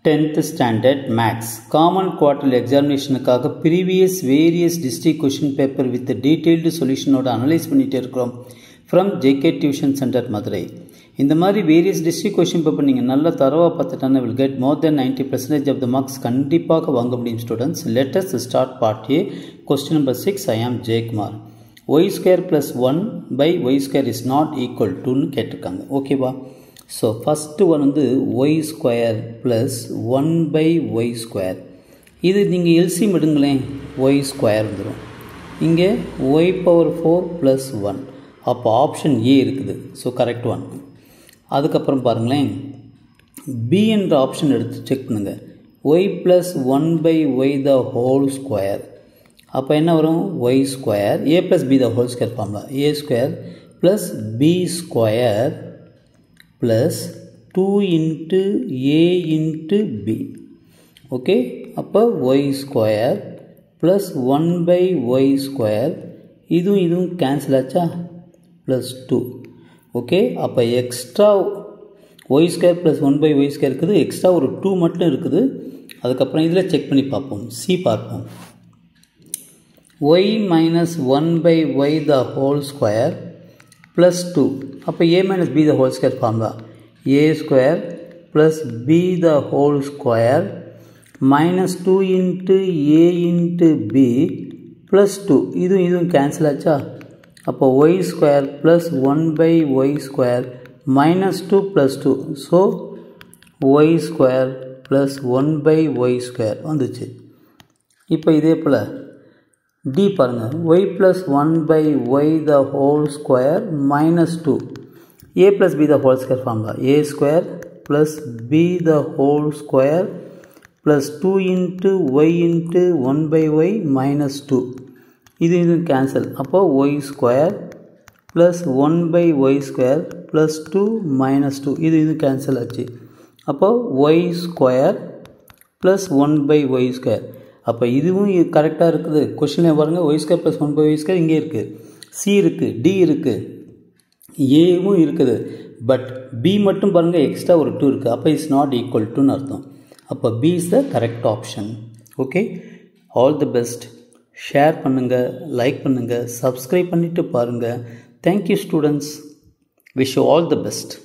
10th standard maths common quarterly examinationக்காக previous various district question paper with the detailed solution ஓட analyse பண்ணிட்டே இருக்கிறோம் from JK Tuition Center Madurai. இந்த மாதிரி various district question paper நீங்கள் நல்லா தரவா பார்த்துட்டான will get more than 90% of the marks கண்டிப்பாக வாங்க முடியும் students. Let us start part A. Question number 6. I am J Kumar. Y square plus 1 by y square is not equal to னு கேட்டிருக்காங்க. ஓகேவா? So first one வந்து y square plus 1 by y square. இது நீங்கள் LCM எடுங்களேன், y square வந்துடும். இங்கே y power 4 plus 1. அப்போ option A இருக்குது. So correct one. அதுக்கப்புறம் பாருங்களேன், B என்ற ஆப்ஷன் எடுத்து செக் பண்ணுங்கள். y plus 1 by y the whole square. அப்போ என்ன வரும்? y square a plus b the whole square formula. a square plus b square plus 2 into a into b. Okay, அப்போ y square plus 1 by y square இதுவும் cancel ஆச்சா? plus 2. Okay, அப்போ extra y square plus 1 by y square இருக்குது, extra ஒரு 2 மட்டும் இருக்குது. அதுக்கப்புறம் இதில் செக் பண்ணி பார்ப்போம். சி பார்ப்போம். y minus 1 by y the whole square plus 2. அப்போ a minus b the whole square formula. a square plus b the whole square minus 2 into a into b plus 2. இதுவும் கேன்சல் ஆச்சா? அப்போ y square plus 1 by y square minus 2 plus 2. So y square plus 1 by y square வந்துச்சு. இப்போ இதே போல் D பாருங்கள், y plus 1 by y the whole square minus 2. a plus b the whole square formula. a square plus b the whole square plus 2 into y into 1 by y minus 2. இது cancel. அப்போ y square plus 1 by y square plus 2 minus 2. இது cancel ஆச்சு. அப்போ y square plus 1 by y square. அப்போ இதுவும் கரெக்டாக இருக்குது. கொஷினில் பாருங்கள், y square plus 1 by y square இங்கே இருக்குது, c இருக்குது, d இருக்குது, ஏவும் இருக்குது. பட் b மட்டும் பாருங்கள், எக்ஸ்ட்ரா ஒரு 2 இருக்குது. அப்போ இட்ஸ் நாட் ஈக்குவல் டுன்னு அர்த்தம். அப்போ b is the correct option. Okay, all the best. Share பண்ணுங்கள், லைக் பண்ணுங்கள், சப்ஸ்கிரைப் பண்ணிவிட்டு பாருங்கள். Thank you students. Wish you all the best.